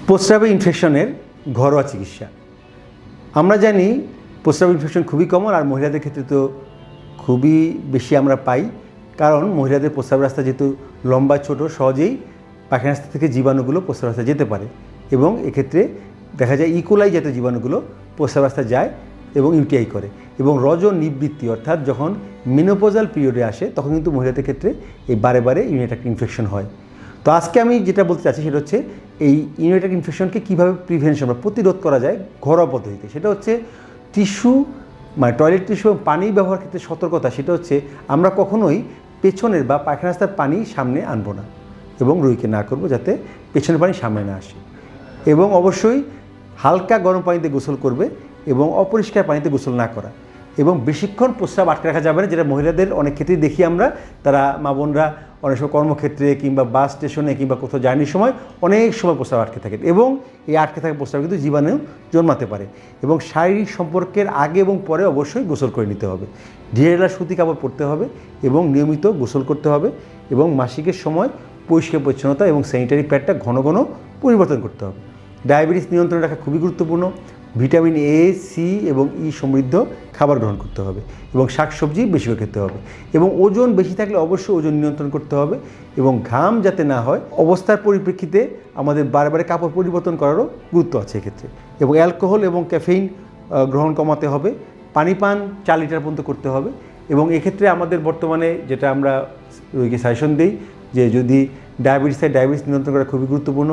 প্রস্রাবে ইনফেকশনের ঘরোয়া চিকিৎসা। আমরা জানি প্রস্রাব ইনফেকশন খুবই কমন, আর মহিলাদের ক্ষেত্রে তো খুবই বেশি আমরা পাই, কারণ মহিলাদের প্রস্রাব রাস্তা যেহেতু লম্বা ছোট, সহজেই পায়খানা রাস্তা থেকে জীবাণুগুলো প্রস্রাব রাস্তায় যেতে পারে, এবং এক্ষেত্রে দেখা যায় ইকোলাই জাতীয় জীবাণুগুলো প্রস্রাব রাস্তায় যায় এবং ইউটিআই করে। এবং রজন নিবৃত্তি অর্থাৎ যখন মেনোপজাল পিরিয়ডে আসে তখন কিন্তু মহিলাদের ক্ষেত্রে এই বারে বারে ইউরিনারি ট্র্যাক্ট ইনফেকশন হয়। তো আজকে আমি যেটা বলতে চাচ্ছি সেটা হচ্ছে এই ইউরিনারি ট্র্যাক্ট ইনফেকশনকে কীভাবে প্রিভেনশন বা প্রতিরোধ করা যায় ঘরোয়া পদ্ধতিতে। সেটা হচ্ছে টিস্যু, মানে টয়লেট টিস্যু এবং পানি ব্যবহার ক্ষেত্রে সতর্কতা। সেটা হচ্ছে আমরা কখনোই পেছনের বা পায়খানা রাস্তার পানি সামনে আনবো না এবং রুগীকে না করবো যাতে পেছনের পানি সামনে না আসে, এবং অবশ্যই হালকা গরম পানিতে গোসল করবে এবং অপরিষ্কার পানিতে গোসল না করা, এবং বেশিক্ষণ প্রস্রাব আটকে রাখা যাবে না, যেটা মহিলাদের অনেক ক্ষেত্রেই দেখি আমরা, তারা মা বোনরা অনেক সময় কর্মক্ষেত্রে কিংবা বাস স্টেশনে কিংবা কোথাও জার্নির সময় অনেক সময় প্রস্রাব আটকে থাকে, এবং এই আটকে থাকা প্রস্রাব কিন্তু জীবাণু জন্মাতে পারে। এবং শারীরিক সম্পর্কের আগে এবং পরে অবশ্যই গোসল করে নিতে হবে, ঢিলেঢালা সুতি কাপড় পরতে হবে এবং নিয়মিত গোসল করতে হবে, এবং মাসিকের সময় পরিষ্কার পরিচ্ছন্নতা এবং স্যানিটারি প্যাডটা ঘন ঘন পরিবর্তন করতে হবে। ডায়াবেটিস নিয়ন্ত্রণে রাখা খুবই গুরুত্বপূর্ণ। ভিটামিন এ, সি এবং ই সমৃদ্ধ খাবার গ্রহণ করতে হবে, এবং শাকসবজি বেশি করে খেতে হবে, এবং ওজন বেশি থাকলে অবশ্যই ওজন নিয়ন্ত্রণ করতে হবে, এবং ঘাম যাতে না হয় অবস্থার পরিপ্রেক্ষিতে আমাদের বারে বারে কাপড় পরিবর্তন করারও গুরুত্ব আছে এক্ষেত্রে। এবং অ্যালকোহল এবং ক্যাফেইন গ্রহণ কমাতে হবে, পানি পান 4 লিটার পর্যন্ত করতে হবে। এবং এক্ষেত্রে আমাদের বর্তমানে যেটা আমরা রোগীকে সাজেশন দিই যে যদি ডায়াবেটিস হয়, ডায়াবেটিস নিয়ন্ত্রণ করা খুবই গুরুত্বপূর্ণ।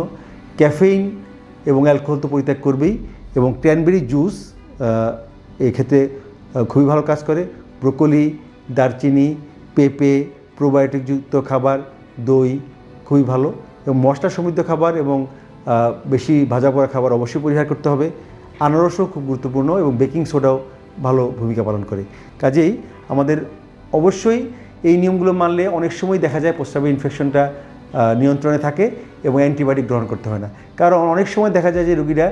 ক্যাফেইন এবং অ্যালকোহল তো পরিত্যাগ করবেই, এবং ক্র্যানবেরি জুস এক্ষেত্রে খুবই ভালো কাজ করে। ব্রোকলি, দারচিনি, পেঁপে, প্রোবায়োটিকযুক্ত খাবার, দই খুবই ভালো, এবং মশলা সমৃদ্ধ খাবার এবং বেশি ভাজা পোড়া খাবার অবশ্যই পরিহার করতে হবে। আনারসও খুব গুরুত্বপূর্ণ, এবং বেকিং সোডাও ভালো ভূমিকা পালন করে। কাজেই আমাদের অবশ্যই এই নিয়মগুলো মানলে অনেক সময় দেখা যায় প্রস্রাবের ইনফেকশনটা নিয়ন্ত্রণে থাকে এবং অ্যান্টিবায়োটিক গ্রহণ করতে হয় না। কারণ অনেক সময় দেখা যায় যে রোগীরা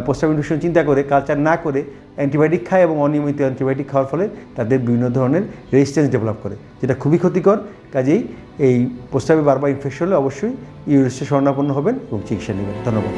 প্রস্রাব ইনফেকশন চিন্তা করে কালচার না করে অ্যান্টিবায়োটিক খায়, এবং অনিয়মিত অ্যান্টিবায়োটিক খাওয়ার ফলে তাদের বিভিন্ন ধরনের রেজিস্ট্যান্স ডেভেলপ করে, যেটা খুবই ক্ষতিকর। কাজেই এই প্রস্রাবে বারবার ইনফেকশন হলে অবশ্যই ইউরোলজিস্টের শরণাপন্ন হবেন এবং চিকিৎসা নেবেন। ধন্যবাদ।